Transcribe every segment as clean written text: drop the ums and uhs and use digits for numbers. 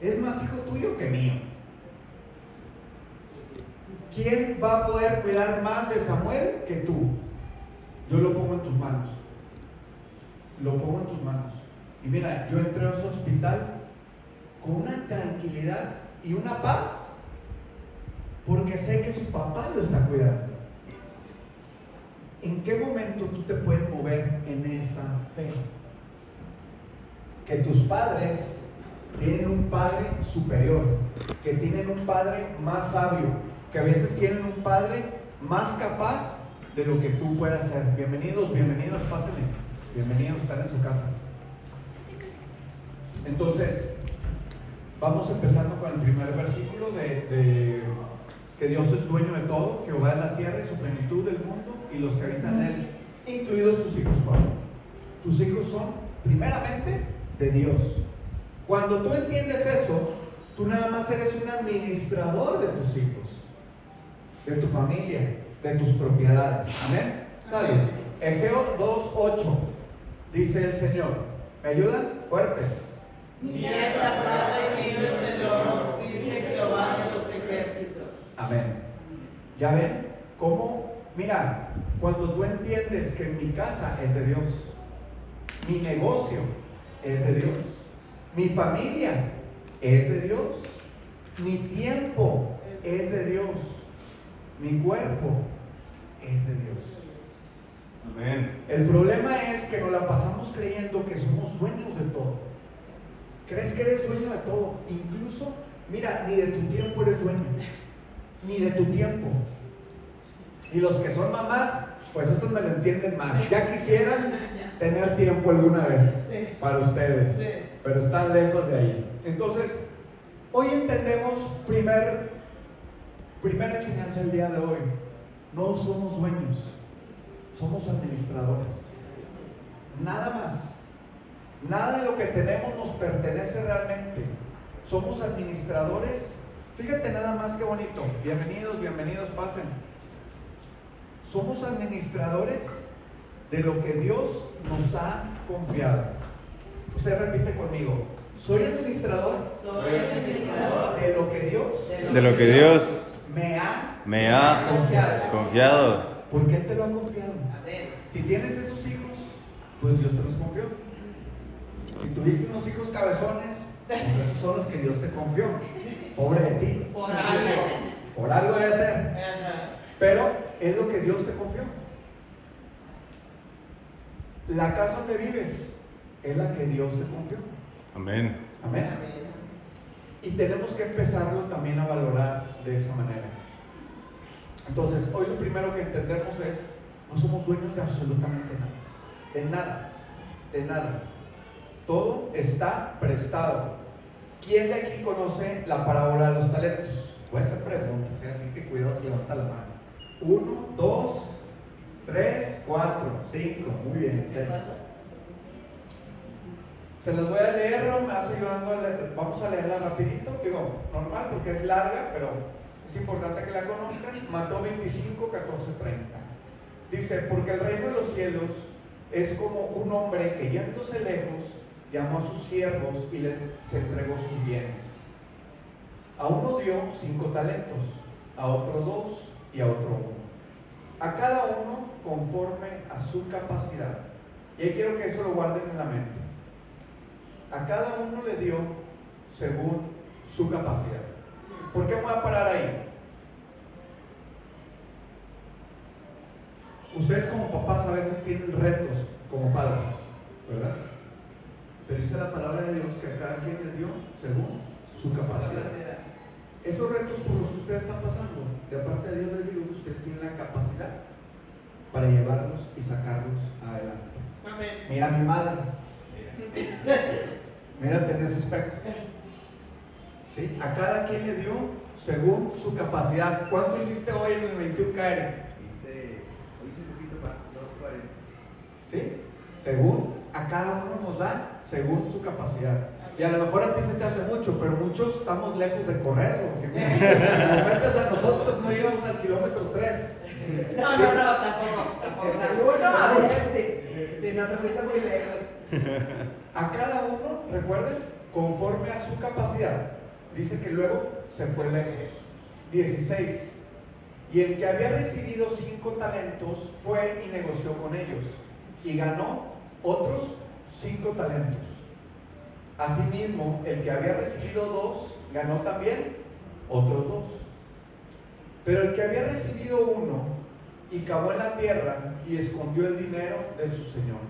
es más hijo tuyo que mío. ¿Quién va a poder cuidar más de Samuel que tú? Yo lo pongo en tus manos. Lo pongo en tus manos. Y mira, yo entré a ese hospital con una tranquilidad y una paz, porque sé que su papá lo está cuidando. ¿En qué momento tú te puedes mover en esa fe? Que tus padres tienen un padre superior, que tienen un padre más sabio, que a veces tienen un padre más capaz de lo que tú puedas ser. Bienvenidos, pásenle. Bienvenidos, están en su casa. Entonces, vamos empezando con el primer versículo de que Dios es dueño de todo, Jehová es la tierra y su plenitud del mundo y los que habitan en él, incluidos tus hijos, Pablo. Tus hijos son primeramente de Dios. Cuando tú entiendes eso, tú nada más eres un administrador de tus hijos, de tu familia, de tus propiedades. Amén. Está bien. Egeo 2:8 dice el Señor. ¿Me ayudan? Fuerte. Ni es la palabra de mi Señor, dice Jehová de los ejércitos. Amén. ¿Ya ven? ¿Cómo? Mira, cuando tú entiendes que mi casa es de Dios, mi negocio es de Dios, mi familia es de Dios, mi tiempo es de Dios, mi cuerpo es de Dios. Amén. El problema es que nos la pasamos creyendo que somos dueños de todo. ¿Crees que eres dueño de todo? Incluso, mira, ni de tu tiempo eres dueño, ni de tu tiempo. Y los que son mamás, pues esos me lo entienden más. Ya quisieran tener tiempo alguna vez para ustedes, pero están lejos de ahí. Entonces, hoy entendemos primera enseñanza del día de hoy. No somos dueños, somos administradores. Nada más. Nada de lo que tenemos nos pertenece realmente. Somos administradores. Fíjate nada más qué bonito. Bienvenidos, pasen. Somos administradores de lo que Dios nos ha confiado. Usted repite conmigo. Soy administrador de lo que Dios me ha confiado. ¿Por qué te lo ha confiado? Si tienes esos hijos, pues Dios te los confió. Si tuviste unos hijos cabezones, pues esos son los que Dios te confió. Pobre de ti. Por algo debe ser. Pero es lo que Dios te confió. La casa donde vives es la que Dios te confió. Amén. Amén. Y tenemos que empezarlo también a valorar de esa manera. Entonces, hoy lo primero que entendemos es: no somos dueños de absolutamente nada. De nada. Todo está prestado. ¿Quién de aquí conoce la parábola de los talentos? Voy a hacer preguntas, así que cuidado si levanta la mano. 1, 2, 3, 4, 5, muy bien, 6. Se las voy a leer, me vas ayudando a leer. Vamos a leerla rapidito, digo, normal porque es larga, pero es importante que la conozcan. Mateo 25, 14, 30. Dice: porque el reino de los cielos es como un hombre que yéndose lejos llamó a sus siervos y les entregó sus bienes. A uno dio 5 talentos, a otro 2 y a otro 1. A cada uno conforme a su capacidad. Y ahí quiero que eso lo guarden en la mente. A cada uno le dio según su capacidad. ¿Por qué me voy a parar ahí? Ustedes como papás a veces tienen retos como padres, ¿verdad? Pero dice la palabra de Dios que a cada quien les dio según su capacidad. Esos retos por los que ustedes están pasando, de parte de Dios les digo que ustedes tienen la capacidad para llevarlos y sacarlos adelante. Amén. Mira a mi madre. Mírate en ese espejo. ¿Sí? A cada quien le dio según su capacidad. ¿Cuánto hiciste hoy en el 21K? Hoy hice un poquito más, 2:40. ¿Sí? Según, a cada uno nos da según su capacidad. Y a lo mejor a ti se te hace mucho, pero muchos estamos lejos de correrlo. Porque mira, si nos metes a nosotros, no llegamos al kilómetro 3. No, tampoco. Alguno a ver si no te fuiste muy lejos. A cada uno, recuerden, conforme a su capacidad. Dice que luego se fue lejos. 16. Y el que había recibido 5 talentos fue y negoció con ellos y ganó otros 5 talentos. Asimismo, el que había recibido 2 ganó también otros 2. Pero el que había recibido 1 y cavó en la tierra y escondió el dinero de su señor.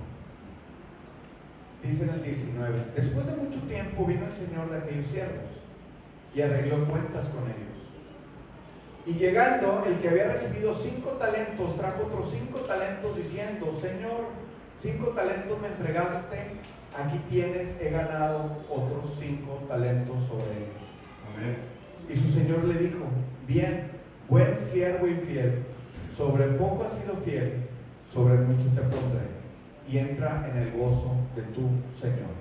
Dice en el 19: después de mucho tiempo vino el señor de aquellos siervos y arregló cuentas con ellos. Y llegando, el que había recibido 5 talentos trajo otros 5 talentos diciendo: Señor, 5 talentos me entregaste, aquí tienes, he ganado otros 5 talentos sobre ellos. Amén. Y su señor le dijo: bien, buen siervo y fiel, sobre poco has sido fiel, sobre mucho te pondré, y entra en el gozo de tu señor.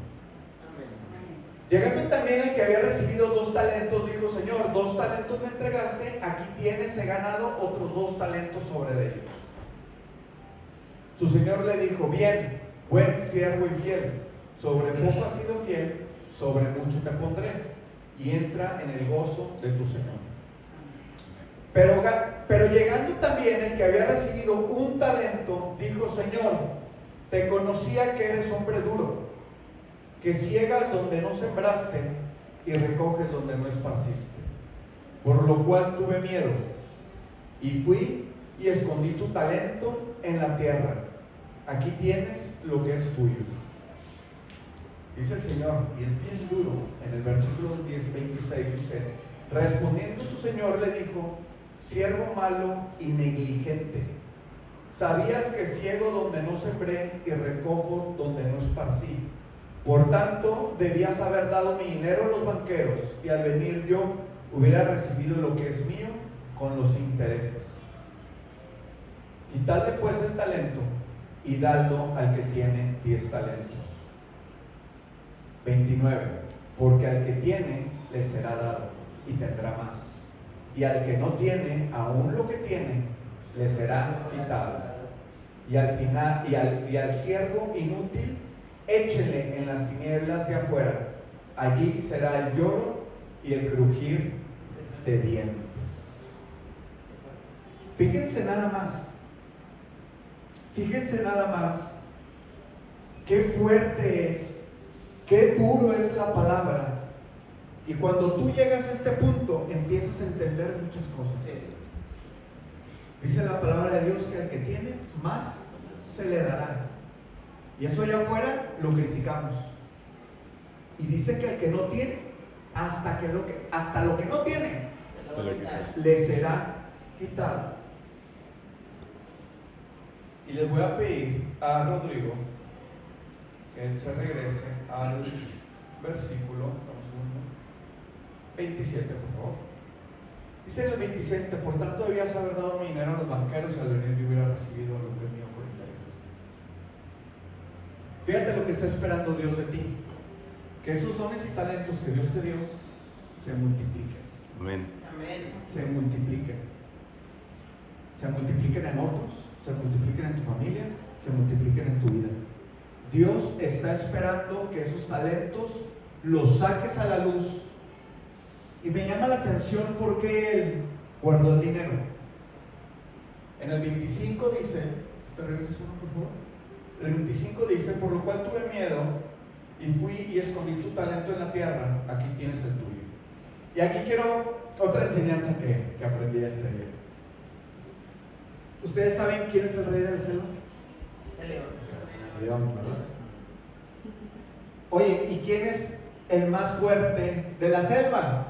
Llegando también el que había recibido 2 talentos, dijo: Señor, 2 talentos me entregaste, aquí tienes, he ganado otros 2 talentos sobre ellos. Su señor le dijo: bien, buen siervo y fiel, sobre poco has sido fiel, sobre mucho te pondré, y entra en el gozo de tu señor. Pero llegando también el que había recibido 1 talento, dijo: Señor, te conocía que eres hombre duro, que ciegas donde no sembraste y recoges donde no esparciste. Por lo cual tuve miedo y fui y escondí tu talento en la tierra. Aquí tienes lo que es tuyo. Dice el Señor, y es bien duro, en el versículo 26 dice: respondiendo su Señor le dijo: siervo malo y negligente, sabías que ciego donde no sembré y recojo donde no esparcí. Por tanto, debías haber dado mi dinero a los banqueros, y al venir yo hubiera recibido lo que es mío con los intereses. Quitadle pues el talento y dadlo al que tiene 10 talentos. 29. Porque al que tiene le será dado y tendrá más, y al que no tiene, aún lo que tiene le será quitado. Y al final, y al siervo inútil, échele en las tinieblas de afuera. Allí será el lloro y el crujir de dientes. Fíjense nada más qué fuerte es, qué duro es la palabra. Y cuando tú llegas a este punto, empiezas a entender muchas cosas. Dice la palabra de Dios que al que tiene, más se le dará. Y eso allá afuera lo criticamos. Y dice que al que no tiene, hasta lo que no tiene, Se lo quitó. le será quitado. Y les voy a pedir a Rodrigo que él se regrese al versículo 27, por favor. Dice en el 27: por tanto debías haber dado mi dinero a los banqueros, y al venir yo hubiera recibido lo que es mío por intereses. Fíjate lo que está esperando Dios de ti: que esos dones y talentos que Dios te dio se multipliquen. Amén. Se multipliquen. Se multipliquen en otros, se multipliquen en tu familia, se multipliquen en tu vida. Dios está esperando que esos talentos los saques a la luz. Y me llama la atención porque Él guardó el dinero. En el 25 dice, si te regresas uno, por favor. El 25 dice: por lo cual tuve miedo y fui y escondí tu talento en la tierra, aquí tienes el tuyo. Y aquí quiero otra enseñanza que aprendí este día. ¿Ustedes saben quién es el rey de la selva? El león. León, ¿verdad? Oye, ¿y quién es el más fuerte de la selva?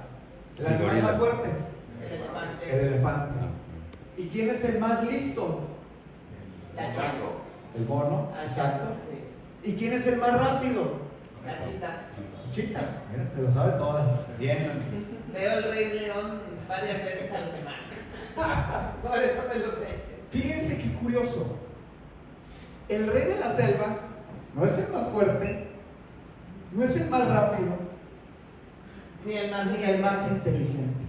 El El animal gorila. más fuerte. El elefante. El elefante. ¿Y quién es el más listo? La chango. El mono, Ah, exacto. sí. ¿Y quién es el más rápido? La chita. Chita, mira, se lo sabe todas. Bien, Anis. Veo el Rey León varias veces a la semana. Por eso me lo sé. Fíjense qué curioso. El rey de la selva no es el más fuerte, no es el más rápido, Ni el más ni el más inteligente,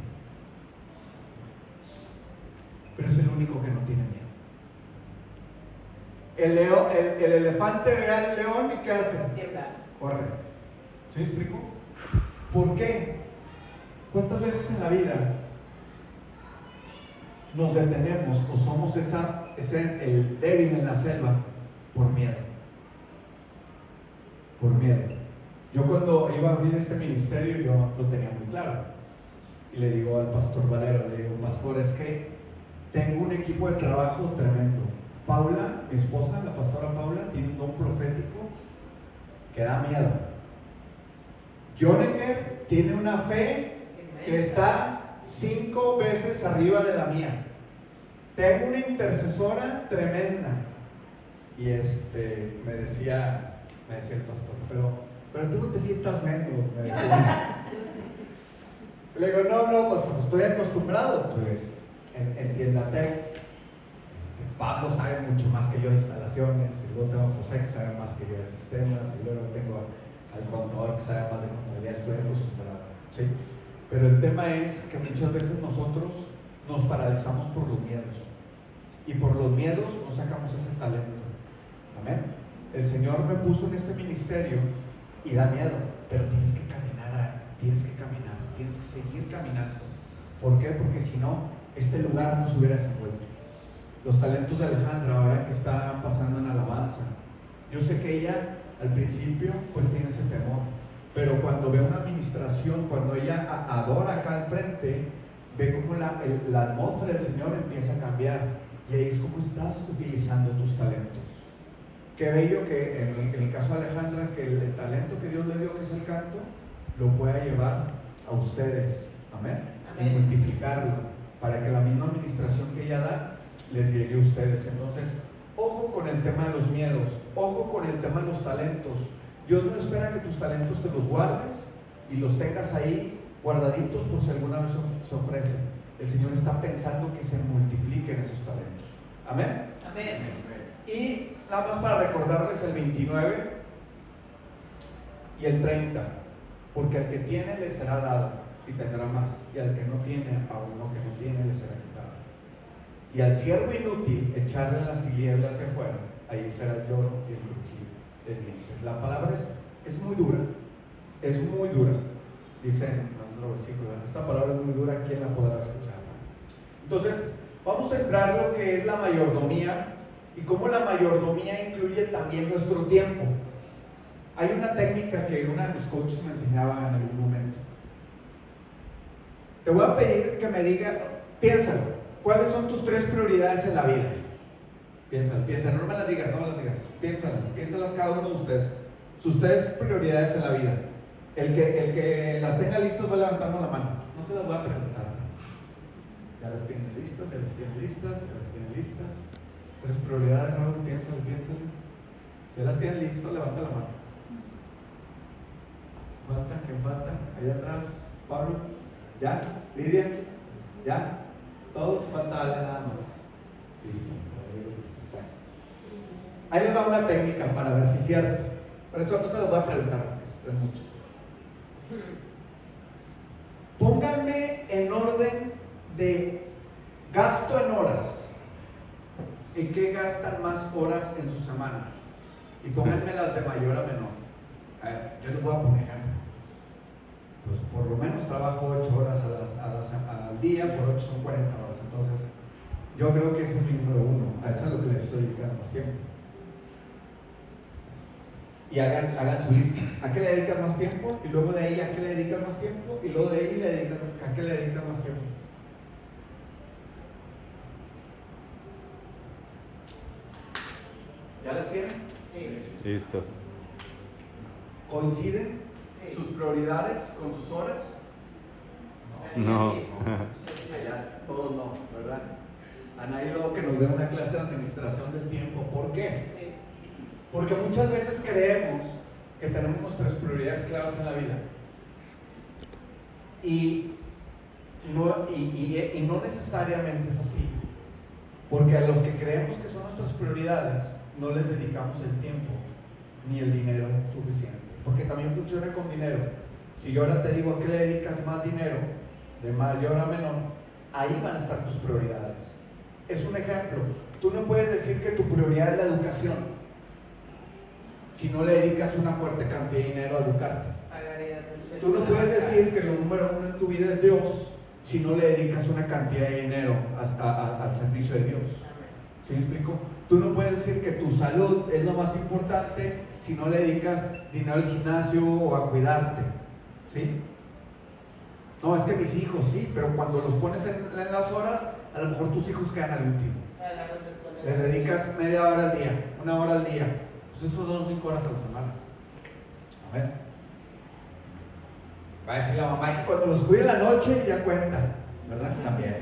pero es el único que no tiene miedo. El elefante ve al león y ¿qué hace? Tiembla. Corre. ¿Sí me explico? ¿Por qué? ¿Cuántas veces en la vida nos detenemos o somos el débil en la selva por miedo? Por miedo. Yo cuando iba a abrir este ministerio, yo lo tenía muy claro. Y le digo al pastor Valero, le digo, pastor, es que tengo un equipo de trabajo tremendo. Paula, mi esposa, la pastora Paula, tiene un don profético que da miedo. Joneke tiene una fe que está 5 veces arriba de la mía. Tengo una intercesora tremenda. Y me decía el pastor, pero tú no te sientas menos, me decía. Le digo, no, pues estoy acostumbrado, pues, entiéndate. Pablo sabe mucho más que yo de instalaciones, y luego tengo a José que sabe más que yo de sistemas, y luego tengo al contador que sabe más de contabilidad, estoy acostumbrado, ¿sí? Pero el tema es que muchas veces nosotros nos paralizamos por los miedos, y por los miedos no sacamos ese talento. Amén. El Señor me puso en este ministerio y da miedo, pero tienes que caminar, tienes que seguir caminando. ¿Por qué? Porque si no, este lugar no se hubiera desenvuelto. Los talentos de Alejandra, ahora que está pasando en alabanza, yo sé que ella al principio pues tiene ese temor, pero cuando ve una administración, cuando ella adora acá al frente, ve como la atmósfera del Señor empieza a cambiar, y ahí es como estás utilizando tus talentos. Qué bello que en el caso de Alejandra, que el talento que Dios le dio, que es el canto, lo pueda llevar a ustedes, amén, y multiplicarlo, para que la misma administración que ella da les llegue a ustedes. Entonces, ojo con el tema de los miedos, ojo con el tema de los talentos. Dios no espera que tus talentos te los guardes y los tengas ahí guardaditos por si alguna vez se ofrece. El Señor está pensando que se multipliquen esos talentos. Amén. Amén. Y nada más para recordarles el 29 y el 30, porque al que tiene le será dado y tendrá más, y al que no tiene, aún lo que no tiene le será quitado. Y al siervo inútil echarle en las tinieblas de afuera, ahí será el lloro y el crujir de dientes. La palabra es muy dura, dice en otro versículo, esta palabra es muy dura, ¿quién la podrá escuchar? Entonces, vamos a entrar a lo que es la mayordomía y cómo la mayordomía incluye también nuestro tiempo. Hay una técnica que una de mis coaches me enseñaba en algún momento. Te voy a pedir que me diga, piénsalo, ¿cuáles son tus 3 prioridades en la vida? Piénsalo, no me las digas, piénsalas cada uno de ustedes. Sus 3 prioridades en la vida. El que las tenga listas va levantando la mano. No se las voy a preguntar. Ya las tienen listas. 3 prioridades, Raúl, piénsalo. Si ya las tienen listas, levanta la mano. Falta, allá atrás, Pablo, ¿ya? Lidia, ¿ya? Todos, falta Ale nada más. Listo. Ahí les va una técnica para ver si es cierto. Por eso no se los voy a preguntar, porque es mucho. Pónganme en orden de gasto en horas. ¿En qué gastan más horas en su semana? Y pónganme las de mayor a menor. A ver, yo les voy a poner ejemplo. Pues por lo menos trabajo 8 horas al día, por 8 son 40 horas. Entonces, yo creo que ese es mi número 1. A eso es lo que les estoy dedicando más tiempo. Y hagan su lista. ¿A qué le dedican más tiempo? Y luego de ahí, ¿a qué le dedican más tiempo? Y luego de ahí, ¿a qué le dedican más tiempo? ¿Ya las tienen? Sí. Listo. ¿Coinciden Sí. sus prioridades con sus horas? No. Allá todos no, ¿verdad? Anaí luego que nos dé una clase de administración del tiempo. ¿Por qué? Sí. Porque muchas veces creemos que tenemos nuestras prioridades claras en la vida y no necesariamente es así, porque a los que creemos que son nuestras prioridades no les dedicamos el tiempo ni el dinero suficiente, porque también funciona con dinero. Si yo ahora te digo a qué le dedicas más dinero, de mayor a menor, ahí van a estar tus prioridades. Es un ejemplo. Tú no puedes decir que tu prioridad es la educación si no le dedicas una fuerte cantidad de dinero a educarte. Pagarías el Tú no vida es Dios si no le dedicas una cantidad de dinero al servicio de Dios. ¿Sí me explico? Tú no puedes decir que tu salud es lo más importante si no le dedicas dinero al gimnasio o a cuidarte. ¿Sí? No, es que mis hijos, sí, pero cuando los pones en las horas, a lo mejor tus hijos quedan al último. Les dedicas media hora al día, 1 hora al día. Pues eso son 5 horas a la semana. A ver. Va a decir la mamá que cuando los cuide en la noche ya cuenta, ¿verdad? También.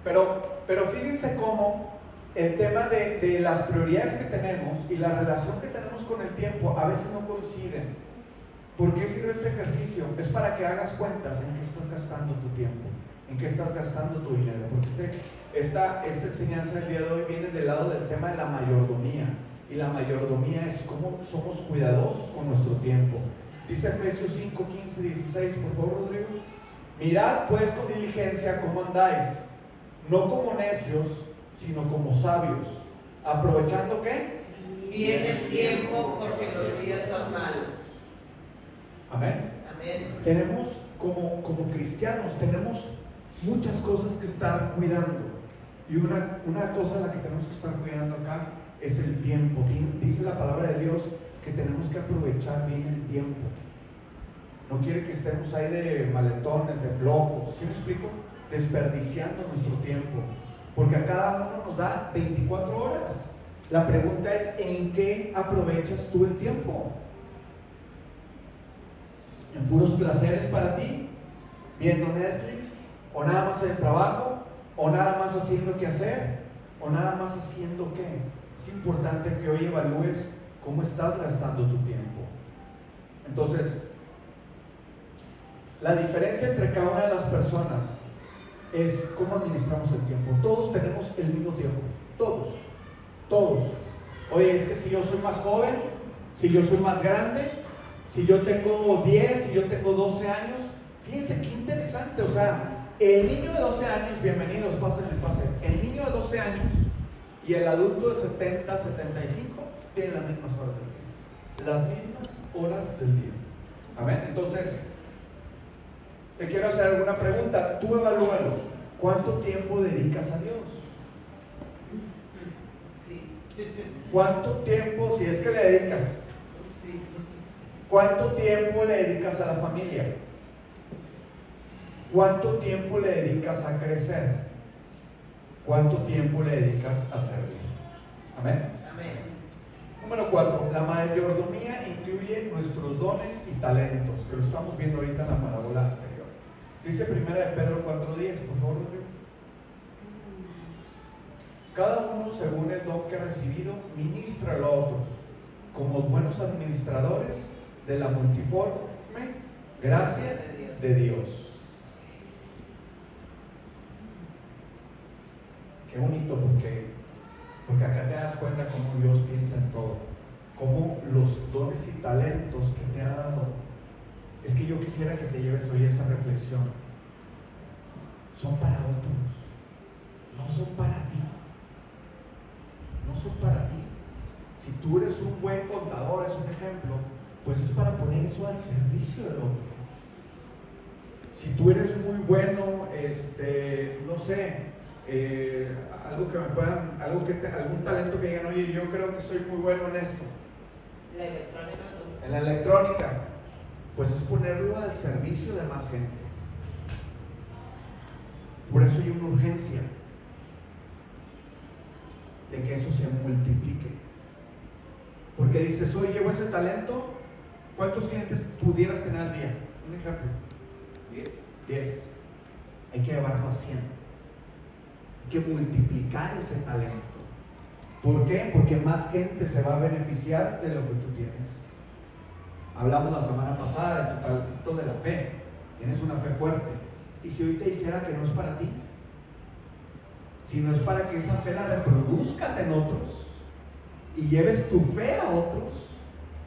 Pero fíjense cómo el tema de las prioridades que tenemos y la relación que tenemos con el tiempo a veces no coinciden. ¿Por qué sirve este ejercicio? Es para que hagas cuentas en qué estás gastando tu tiempo, en qué estás gastando tu dinero. Porque esta enseñanza del día de hoy viene del lado del tema de la mayordomía. Y la mayordomía es cómo somos cuidadosos con nuestro tiempo. Dice Efesios 5, 15, 16, por favor, Rodrigo. Mirad pues con diligencia cómo andáis, no como necios, sino como sabios, aprovechando ¿qué? Bien el tiempo, porque los días son malos. Amén. Amén. Tenemos como cristianos, tenemos muchas cosas que estar cuidando. Y una cosa la que tenemos que estar cuidando acá es el tiempo. Dice la palabra de Dios que tenemos que aprovechar bien el tiempo. No quiere que estemos ahí de maletones, de flojos, ¿sí me explico? Desperdiciando nuestro tiempo, porque a cada uno nos da 24 horas. La pregunta es, ¿en qué aprovechas tú el tiempo? ¿En puros placeres para ti? ¿Viendo Netflix? ¿O nada más en el trabajo? ¿O nada más haciendo qué hacer? ¿O nada más haciendo qué? Es importante que hoy evalúes cómo estás gastando tu tiempo. Entonces, la diferencia entre cada una de las personas es cómo administramos el tiempo. Todos tenemos el mismo tiempo, todos. Oye, es que si yo soy más joven, si yo soy más grande, si yo tengo 10, si yo tengo 12 años, fíjense qué interesante. O sea, el niño de 12 años, bienvenidos, pásenle. El niño de 12 años y el adulto de 70, 75 tienen las mismas horas del día. Las mismas horas del día. Amén. Entonces, te quiero hacer alguna pregunta. Tú evalúalo. ¿Cuánto tiempo dedicas a Dios? Sí. ¿Cuánto tiempo, si es que le dedicas? Sí. ¿Cuánto tiempo le dedicas a la familia? ¿Cuánto tiempo le dedicas a crecer? ¿Cuánto tiempo le dedicas a servir? Amén. Amén. Número 4. La mayordomía incluye nuestros dones y talentos, que lo estamos viendo ahorita en la parábola anterior. Dice 1 Pedro 4:10, por favor, Rodrigo. Cada uno, según el don que ha recibido, ministra a otros, como buenos administradores de la multiforme gracia de Dios. Qué bonito, porque acá te das cuenta cómo Dios piensa en todo, cómo los dones y talentos que te ha dado. Es que yo quisiera que te lleves hoy esa reflexión. Son para otros, no son para ti. No son para ti. Si tú eres un buen contador, es un ejemplo, pues es para poner eso al servicio del otro. Si tú eres muy bueno, no sé, algún talento que digan, oye, yo creo que soy muy bueno en esto. La electrónica. En la electrónica, pues es ponerlo al servicio de más gente. Por eso hay una urgencia de que eso se multiplique. Porque dices, oye, llevo ese talento, ¿cuántos clientes pudieras tener al día? Un ejemplo. 10. Hay que llevarlo a 100. Hay que multiplicar ese talento. ¿Por qué? Porque más gente se va a beneficiar de lo que tú tienes. Hablamos la semana pasada de tu talento de la fe. Tienes una fe fuerte. Y si hoy te dijera que no es para ti, sino es para que esa fe la reproduzcas en otros y lleves tu fe a otros.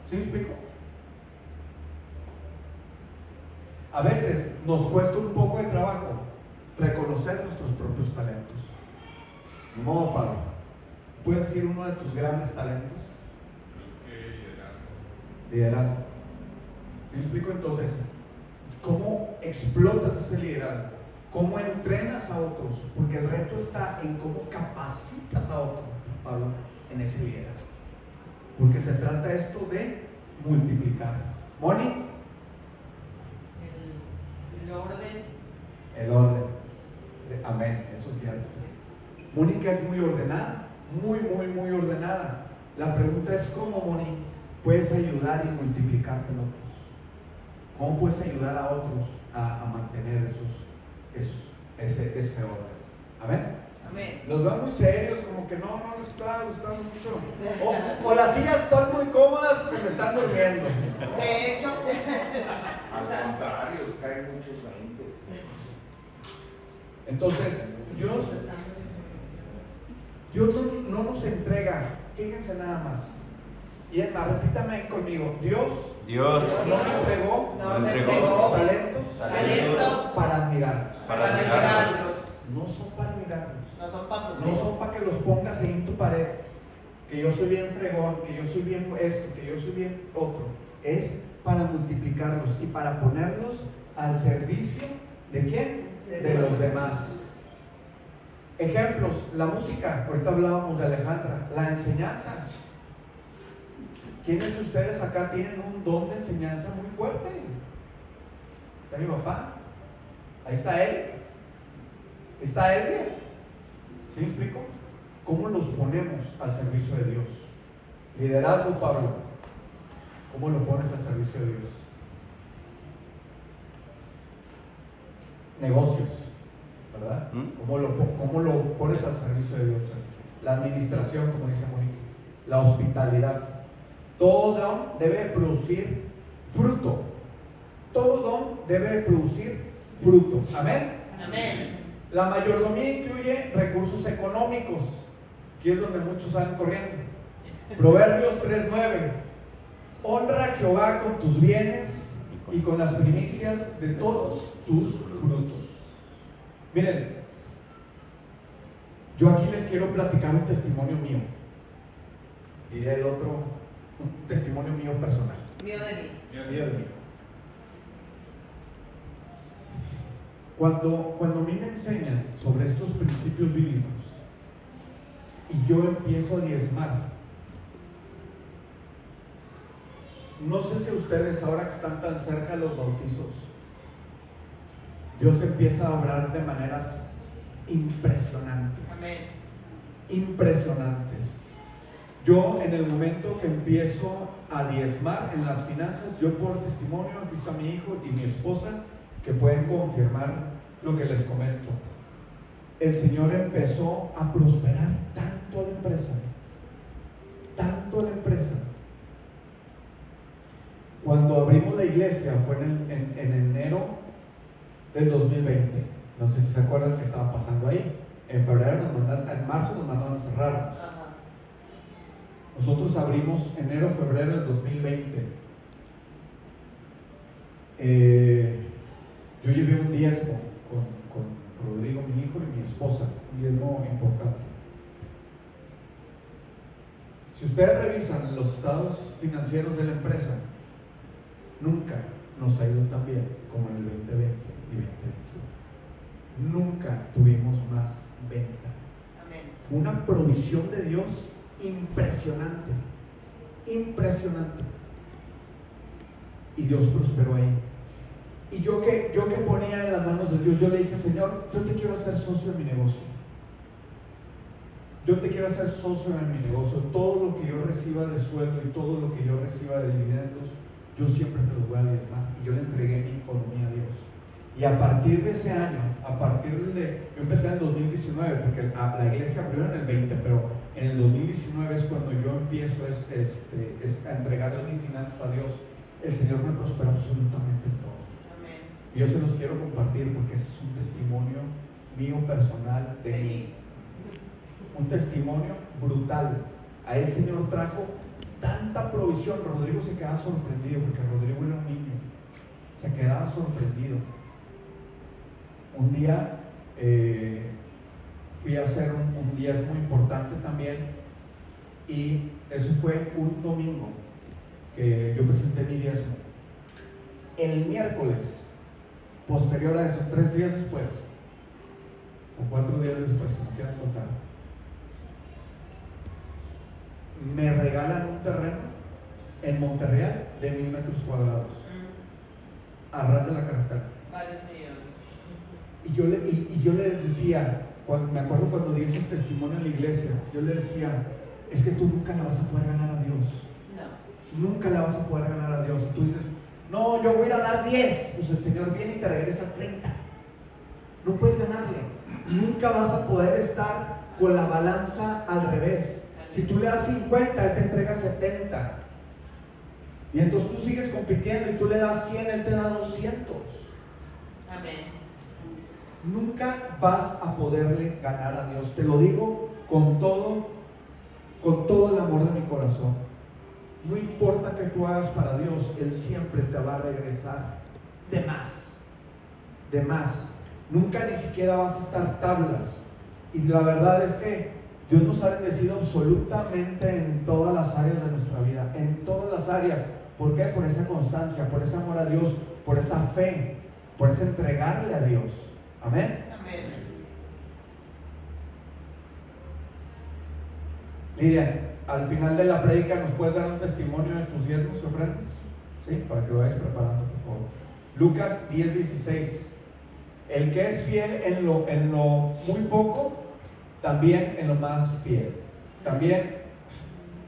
¿Sí me explico? A veces nos cuesta un poco de trabajo reconocer nuestros propios talentos. De modo, Pablo, ¿puedes decir uno de tus grandes talentos? Liderazgo. ¿Sí me explico? Entonces, ¿cómo explotas ese liderazgo? ¿Cómo entrenas a otros? Porque el reto está en cómo capacitas a otros, Pablo, en ese liderazgo. Porque se trata esto de multiplicar. Moni, El orden. el orden. Amén, eso es cierto. Mónica es muy ordenada, muy ordenada. La pregunta es cómo, Moni, puedes ayudar y multiplicarte en otros. ¿Cómo puedes ayudar a otros a mantener ese orden? Amén. Amén. Los veo muy serios, como que no les está gustando mucho. O las sillas están muy cómodas y se me están durmiendo. De hecho, Al contrario, caen muchos veintes. Entonces, Dios no nos entrega, fíjense nada más. Y es más, repítame conmigo, Dios no me entregó talentos para admirarnos. para admirarlos. No son para admirarnos. No son pastos. No son para que los pongas ahí en tu pared. Que yo soy bien fregón, que yo soy bien esto, que yo soy bien otro. Es para multiplicarlos y para ponerlos al servicio ¿de quién? De los demás. Ejemplos, la música. Ahorita hablábamos de Alejandra. La enseñanza. ¿Quiénes de ustedes acá tienen un don de enseñanza muy fuerte? ¿Está mi papá? Ahí está él. ¿Está él? ¿Sí me explico? ¿Cómo los ponemos al servicio de Dios? Liderazgo, Pablo. ¿Cómo lo pones al servicio de Dios? Negocios, ¿verdad? ¿Cómo lo pones al servicio de Dios? La administración, como dice Mónica. La hospitalidad. Todo don debe producir fruto. Todo don debe producir fruto. Amén. Amén. La mayordomía incluye recursos económicos. Aquí es donde muchos salen corriendo. Proverbios 3:9. Honra a Jehová con tus bienes y con las primicias de todos tus frutos. Miren, yo aquí les quiero platicar un testimonio mío. Diré el otro, un testimonio mío personal. Mío de mí. Mío de mí. Cuando a mí me enseñan sobre estos principios bíblicos y yo empiezo a diezmar, no sé si ustedes ahora que están tan cerca de los bautizos, Dios empieza a obrar de maneras impresionantes. Amén. Impresionantes. Yo en el momento que empiezo a diezmar en las finanzas, yo por testimonio, aquí está mi hijo y mi esposa, que pueden confirmar lo que les comento. El Señor empezó a prosperar tanto la empresa, Cuando abrimos la iglesia fue en enero del 2020. No sé si se acuerdan que estaba pasando ahí. En febrero en marzo nos mandaron a cerrar. Ajá. Nosotros abrimos enero-febrero del 2020. Yo llevé un diezmo con Rodrigo, mi hijo, y mi esposa, un diezmo importante. Si ustedes revisan los estados financieros de la empresa, nunca nos ha ido tan bien como en el 2020 y 2021. Nunca tuvimos más venta. Amén. Fue una provisión de Dios impresionante. Y Dios prosperó ahí. Y yo que ponía en las manos de Dios, yo le dije, Señor, yo te quiero hacer socio en mi negocio. Yo te quiero hacer socio en mi negocio. Todo lo que yo reciba de sueldo y todo lo que yo reciba de dividendos, yo siempre te lo voy a diezmar. Y yo le entregué mi economía a Dios. Y a partir de ese año, yo empecé en el 2019, porque la iglesia abrió en el 20, pero en el 2019 es cuando yo empiezo a entregarle mis finanzas a Dios. El Señor me prosperó absolutamente en todo. Amén. Y yo se los quiero compartir porque ese es un testimonio mío personal de mí. Un testimonio brutal. Ahí el Señor trajo tanta provisión. Rodrigo se quedaba sorprendido porque Rodrigo era un niño. Se quedaba sorprendido. Un día fui a hacer un diezmo importante también, y eso fue un domingo que yo presenté mi diezmo. El miércoles posterior a eso, 3 días después, o 4 días después, como quieran contar, me regalan un terreno en Monterreal de 1000 metros cuadrados, a ras de la carretera. Varios millones. Y yo les decía, me acuerdo cuando di ese testimonio en la iglesia, yo le decía, es que tú nunca le vas a poder ganar a Dios. No. Nunca le vas a poder ganar a Dios. Y tú dices, no, yo voy a ir a dar 10. Pues el Señor viene y te regresa 30. No puedes ganarle. Nunca vas a poder estar con la balanza al revés. Si tú le das 50, Él te entrega 70. Y entonces tú sigues compitiendo y tú le das 100, Él te da 200. Amén. Nunca vas a poderle ganar a Dios. Te lo digo con todo el amor de mi corazón. No importa que tú hagas para Dios, Él siempre te va a regresar de más. De más. Nunca ni siquiera vas a estar tablas. Y la verdad es que Dios nos ha bendecido absolutamente en todas las áreas de nuestra vida. En todas las áreas. ¿Por qué? Por esa constancia, por ese amor a Dios, por esa fe, por ese entregarle a Dios. Amén. Amén. Lidia, al final de la prédica nos puedes dar un testimonio de tus diezmos y ofrendas, ¿sí? Para que lo vayas preparando, por favor. Lucas 10:16. El que es fiel en lo muy poco, también en lo más fiel. También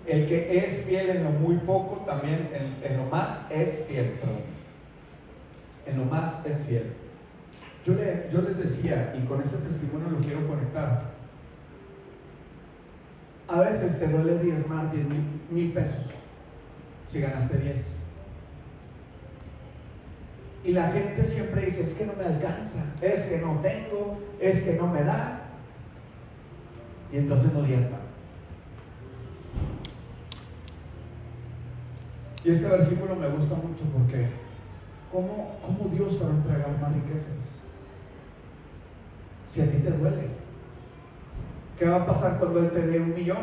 el que es fiel en lo muy poco, también en lo más es fiel. Perdón. En lo más es fiel. Yo les decía, y con este testimonio lo quiero conectar, a veces te duele diezmar 10,000 pesos si ganaste 10. Y la gente siempre dice, es que no me alcanza, es que no tengo, es que no me da. Y entonces no diezma. Y este versículo me gusta mucho porque ¿cómo Dios te va a entregar más riquezas? Si a ti te duele, ¿qué va a pasar cuando Él te dé 1,000,000?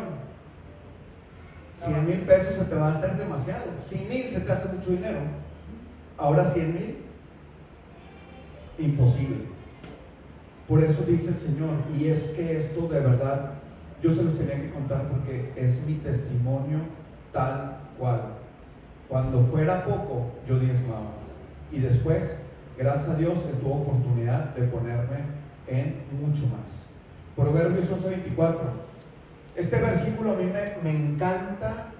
100,000 pesos se te va a hacer demasiado. 100,000 se te hace mucho dinero. Ahora 100,000, imposible. Por eso dice el Señor, y es que esto de verdad, yo se los tenía que contar porque es mi testimonio tal cual. Cuando fuera poco, yo diezmaba. Y después, gracias a Dios, Él tuvo oportunidad de ponerme en mucho más. Proverbios 11:24. Este versículo a mí me encanta,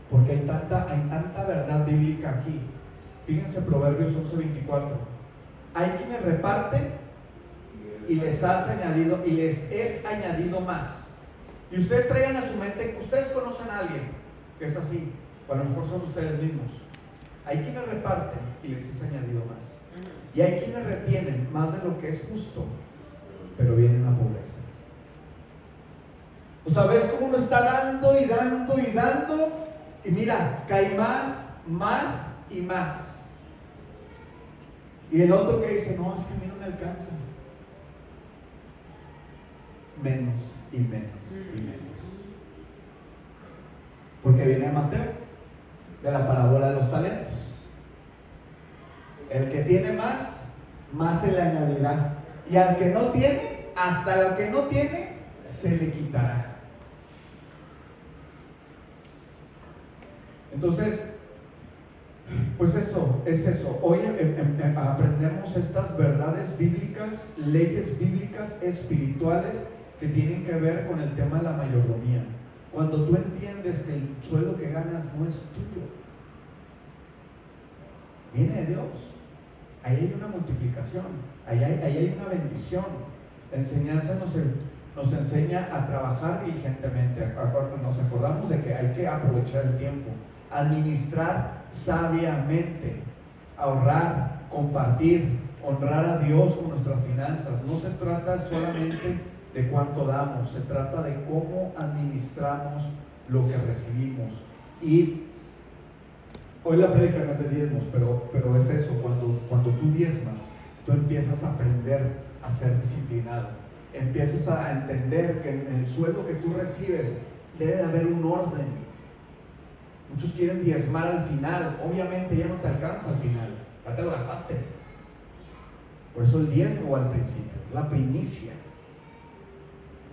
porque hay tanta verdad bíblica aquí. Fíjense Proverbios 11:24. Hay quienes reparten y les es añadido más. Y ustedes traigan a su mente, ustedes conocen a alguien que es así, o a lo mejor son ustedes mismos. Hay quienes reparten y les es añadido más. Y hay quienes retienen más de lo que es justo, pero viene la pobreza. O sea, ves cómo uno está dando y dando y dando, y mira, cae más y más. Y el otro que dice, no, es que a mí no me alcanza. Menos y menos y menos. Porque viene Mateo, de la parábola de los talentos. El que tiene más se le añadirá. Y al que no tiene, hasta lo que no tiene, se le quitará. Entonces, pues eso, es eso. Hoy aprendemos estas verdades bíblicas, leyes bíblicas espirituales que tienen que ver con el tema de la mayordomía. Cuando tú entiendes que el sueldo que ganas no es tuyo, viene de Dios. Ahí hay una multiplicación, ahí hay una bendición. La enseñanza nos enseña a trabajar diligentemente. Nos acordamos de que hay que aprovechar el tiempo, administrar sabiamente, ahorrar, compartir, honrar a Dios con nuestras finanzas. No se trata solamente de cuánto damos, se trata de cómo administramos lo que recibimos. Y hoy la prédica no es de diezmos, pero es eso, cuando tú diezmas, tú empiezas a aprender a ser disciplinado, empiezas a entender que en el sueldo que tú recibes debe de haber un orden. Muchos quieren diezmar al final. Obviamente ya no te alcanza al final, ya te lo gastaste. Por eso el diezmo va al principio, la primicia.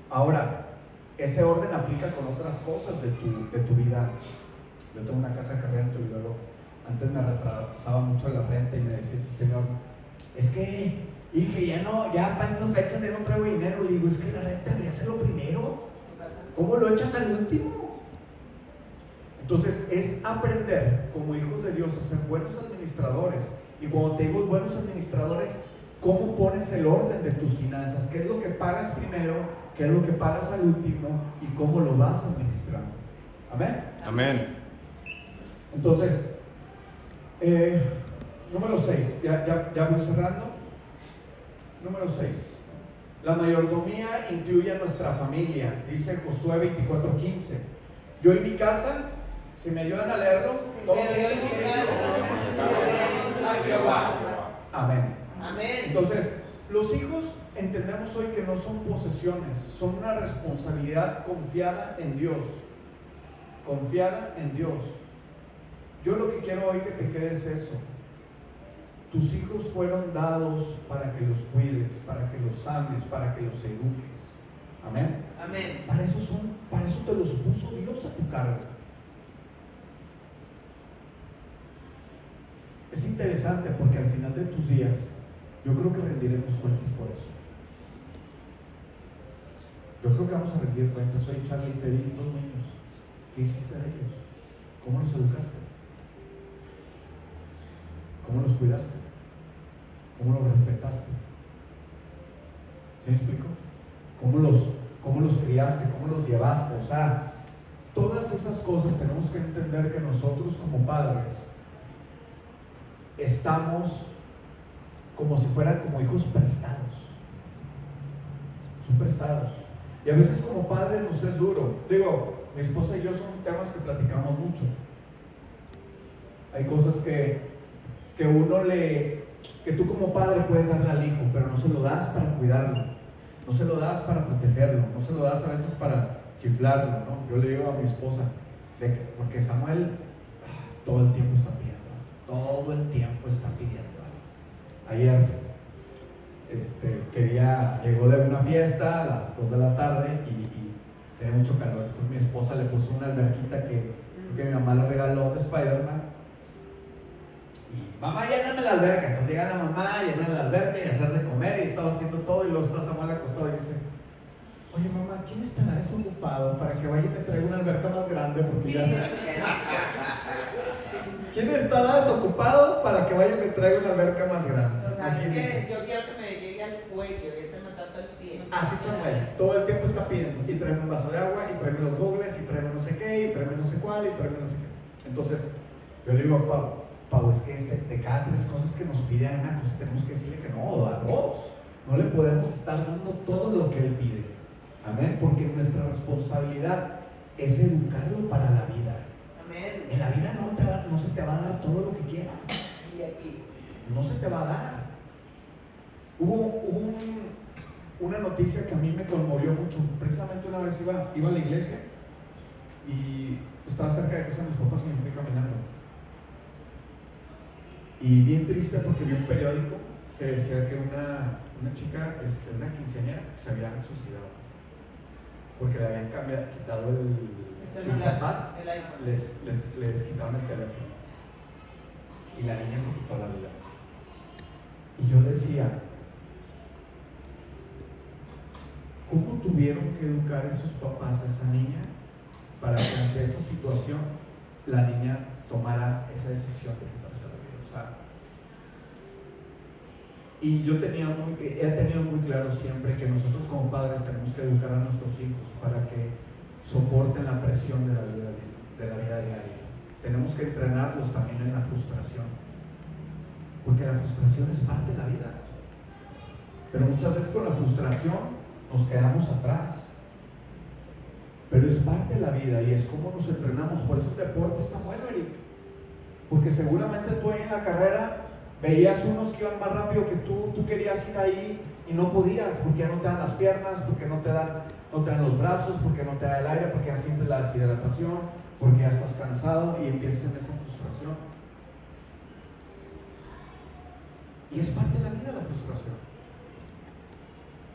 Ahora, ese orden aplica con otras cosas de tu vida. Yo tengo una casa que rento y luego antes me retrasaba mucho la renta y me decía este señor, es que, dije, ya para estas fechas ya no traigo dinero. Le digo, es que la renta debería ser lo primero. ¿Cómo lo echas al último? Entonces es aprender como hijos de Dios a ser buenos administradores. Y cuando te digo buenos administradores, ¿cómo pones el orden de tus finanzas? ¿Qué es lo que pagas primero? ¿Qué es lo que pagas al último? ¿Y cómo lo vas administrando? ¿Amén? Amén. Entonces, número 6, ya voy cerrando. Número 6, la mayordomía incluye a nuestra familia, dice Josué 24:15. Yo y mi casa, si me ayudan a leerlo, todos amén. Amén. Entonces, los hijos entendemos hoy que no son posesiones, son una responsabilidad confiada en Dios. Confiada en Dios. Yo lo que quiero hoy que te quede es eso. Tus hijos fueron dados para que los cuides, para que los ames, para que los eduques. Amén. Amén. Para eso te los puso Dios a tu cargo. Es interesante porque al final de tus días, yo creo que rendiremos cuentas por eso. Yo creo que vamos a rendir cuentas. Oye, Charlie, te di 2 niños. ¿Qué hiciste de ellos? ¿Cómo los educaste? ¿Cómo los cuidaste? ¿Cómo los respetaste? ¿Sí me explico? ¿Cómo los criaste? ¿Cómo los llevaste? O sea, todas esas cosas tenemos que entender que nosotros como padres estamos como si fueran como hijos prestados. Son prestados. Y a veces como padres nos es duro. Digo, mi esposa y yo son temas que platicamos mucho. Hay cosas que tú como padre puedes darle al hijo, pero no se lo das para cuidarlo, no se lo das para protegerlo, no se lo das a veces para chiflarlo, ¿no? Yo le digo a mi esposa, porque Samuel todo el tiempo está pidiendo. Ayer llegó de una fiesta a las 2 de la tarde y tenía mucho calor. Entonces mi esposa le puso una alberquita que mi mamá le regaló de Spider-Man. Y mamá, lléname la alberca. Entonces llega la mamá, llena la alberca y hacer de comer y estaba haciendo todo. Y luego está Samuel acostado y dice, oye mamá, ¿quién estará desocupado para que vaya y me traiga una alberca más grande? Porque ya ¿quién estará desocupado para que vaya y me traiga una alberca más grande? O sea, es que yo quiero que me llegue al cuello y esté matando el pie. Así Samuel, todo el tiempo está pidiendo. Y tráeme un vaso de agua, y tráeme los goggles, y tráeme no sé qué, y tráeme no sé cuál, y tráeme no sé qué. Entonces, yo le digo a Pau, es que de cada 3 cosas que nos pide a una cosa, tenemos que decirle que no, a 2. No le podemos estar dando todo lo que él pide. Amén, porque nuestra responsabilidad es educarlo para la vida. Amén. En la vida no se te va a dar todo lo que quieras. No se te va a dar. Hubo una noticia que a mí me conmovió mucho. Precisamente una vez iba a la iglesia y estaba cerca de casa de mis papás y me fui caminando. Y bien triste porque vi un periódico que decía que una chica, una quinceañera, se había suicidado. Porque le habían quitado sus papás, les quitaron el teléfono. Y la niña se quitó la vida. Y yo decía, ¿cómo tuvieron que educar a esos papás a esa niña para que ante esa situación la niña tomara esa decisión de quitarse la vida? O sea, y yo he tenido muy claro siempre que nosotros como padres tenemos que educar a nuestros hijos para que soporten la presión de la vida diaria. Tenemos que entrenarlos también en la frustración, porque la frustración es parte de la vida. Pero muchas veces con la frustración nos quedamos atrás. Pero es parte de la vida y es como nos entrenamos. Por eso el deporte está bueno, Eric. Porque seguramente tú ahí en la carrera veías unos que iban más rápido que tú querías ir ahí y no podías, porque ya no te dan las piernas, porque no te dan los brazos, porque no te da el aire, porque ya sientes la deshidratación, porque ya estás cansado y empiezas en esa frustración. Y es parte de la vida la frustración.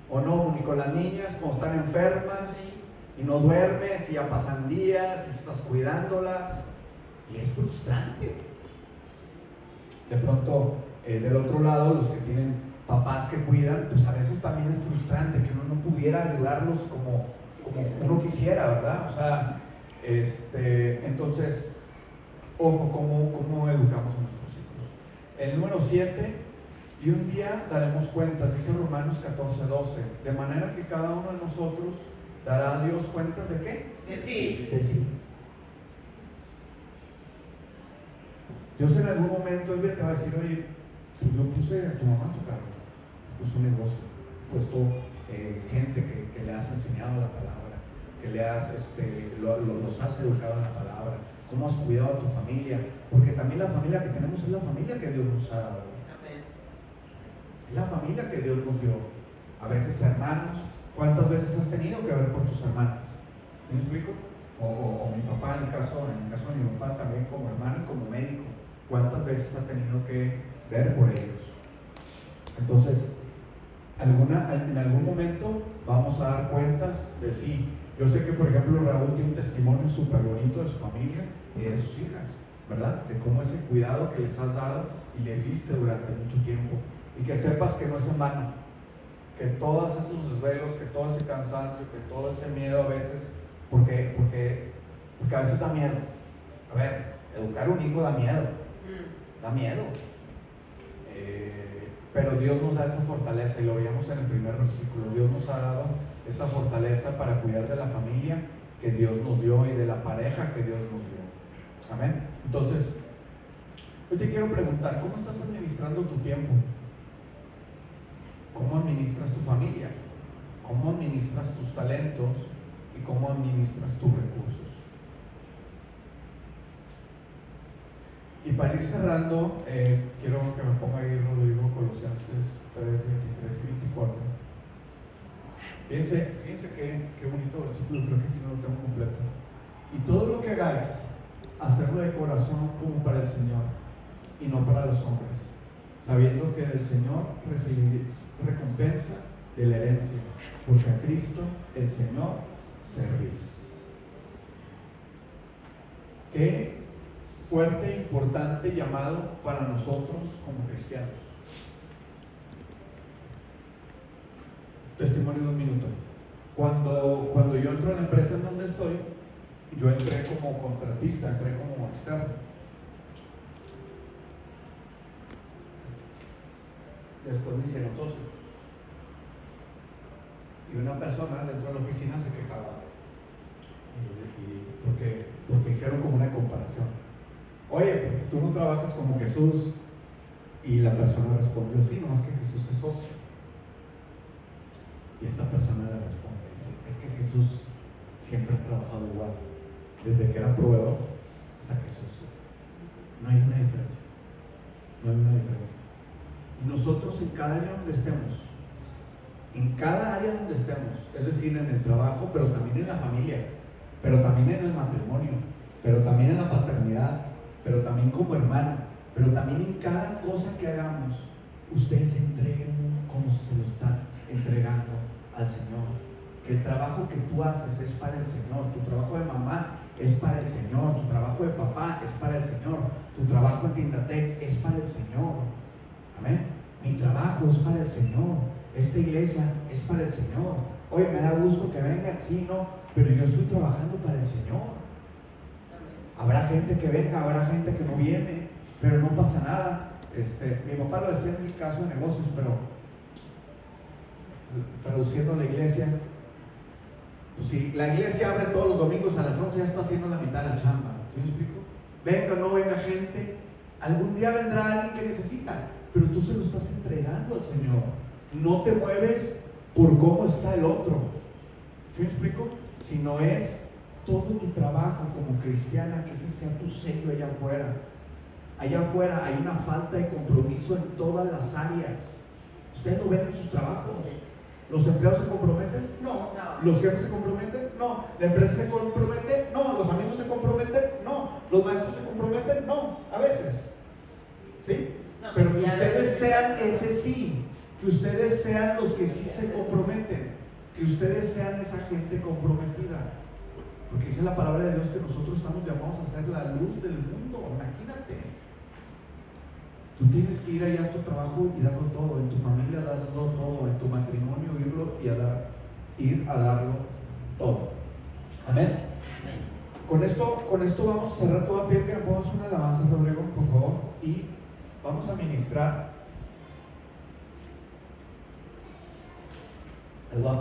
¿O no, ni con las niñas cuando están enfermas y no duermes y ya pasan días y estás cuidándolas y es frustrante? De pronto, del otro lado, los que tienen papás que cuidan, pues a veces también es frustrante que uno no pudiera ayudarlos como uno quisiera, ¿verdad? O sea, entonces, ojo, ¿cómo educamos a nuestros hijos? El número 7, y un día daremos cuentas, dice Romanos 14:12, de manera que cada uno de nosotros dará a Dios cuentas ¿de qué? De sí. De sí. Dios en algún momento te va a decir, oye, pues yo puse a tu mamá a tu cargo, puse un negocio, puesto gente que le has enseñado la palabra, que le has, los has educado en la palabra, cómo has cuidado a tu familia, porque también la familia que tenemos es la familia que Dios nos ha dado. Es la familia que Dios nos dio. A veces hermanos, ¿cuántas veces has tenido que ver por tus hermanas? ¿Me explico? O mi papá, en el caso de mi papá, también como hermano y como médico, ¿cuántas veces ha tenido que ver por ellos? Entonces, en algún momento vamos a dar cuentas de sí. Yo sé que, por ejemplo, Raúl tiene un testimonio súper bonito de su familia y de sus hijas, ¿verdad? De cómo ese cuidado que les has dado y les diste durante mucho tiempo. Y que sepas que no es en vano, que todos esos desvelos, que todo ese cansancio, que todo ese miedo a veces, porque a veces da miedo. A ver, educar a un hijo da miedo, pero Dios nos da esa fortaleza, y lo veíamos en el primer versículo. Dios nos ha dado esa fortaleza para cuidar de la familia que Dios nos dio y de la pareja que Dios nos dio. Amén. Entonces, yo te quiero preguntar, ¿cómo estás administrando tu tiempo? ¿Cómo administras tu familia? ¿Cómo administras tus talentos? ¿Y cómo administras tus recursos? Y para ir cerrando, quiero que me ponga ahí Rodrigo Colosenses 3, 23 y 24. Fíjense qué bonito versículo, creo que aquí no lo tengo completo. Y todo lo que hagáis, hacerlo de corazón como para el Señor y no para los hombres, sabiendo que del Señor recibiréis recompensa de la herencia, porque a Cristo el Señor servís. Qué fuerte e importante llamado para nosotros como cristianos. Testimonio de un minuto. Cuando yo entro en la empresa en donde estoy, yo entré como contratista, entré como externo. Después me hicieron socio. Y una persona dentro de la oficina se quejaba. Porque hicieron como una comparación. Oye, porque tú no trabajas como Jesús. Y la persona respondió, sí, nomás que Jesús es socio. Y esta persona le responde, dice, es que Jesús siempre ha trabajado igual, desde que era proveedor hasta que es socio. No hay una diferencia. No hay una diferencia. Y nosotros en cada área donde estemos, es decir, en el trabajo, pero también en la familia, pero también en el matrimonio, pero también en la paternidad, pero también como hermano, pero también en cada cosa que hagamos, ustedes entreguen como si se lo están entregando al Señor. Que el trabajo que tú haces es para el Señor, tu trabajo de mamá es para el Señor, tu trabajo de papá es para el Señor, tu trabajo en Tindatec es para el Señor. Amén. Mi trabajo es para el Señor, esta iglesia es para el Señor. Oye, me da gusto que vengan, sí, no, pero yo estoy trabajando para el Señor. Habrá gente que venga, habrá gente que no viene, pero no pasa nada. Mi papá lo decía en mi caso de negocios, pero traduciendo a la iglesia, pues si la iglesia abre todos los domingos a las 11, ya está haciendo la mitad de la chamba. ¿Sí me explico? Venga o no venga gente, algún día vendrá alguien que necesita, pero tú se lo estás entregando al Señor. No te mueves por cómo está el otro. ¿Sí me explico? Sino es todo tu trabajo como cristiana, que ese sea tu sello allá afuera. Allá afuera hay una falta de compromiso en todas las áreas. Ustedes lo ven en sus trabajos. ¿Los empleados se comprometen? No. ¿Los jefes se comprometen? No. ¿La empresa se compromete? No. ¿Los amigos se comprometen? No. ¿Los maestros se comprometen? No. A veces. ¿Sí? Pero que ustedes sean ese sí. Que ustedes sean los que sí se comprometen. Que ustedes sean esa gente comprometida. Porque dice la palabra de Dios que nosotros estamos llamados a ser la luz del mundo. Imagínate. Tú tienes que ir allá a tu trabajo y darlo todo, en tu familia darlo todo, en tu matrimonio ir a darlo todo. Amén. Con esto vamos a cerrar. Te voy a pedir que me pongas una alabanza, Rodrigo, por favor, y vamos a ministrar.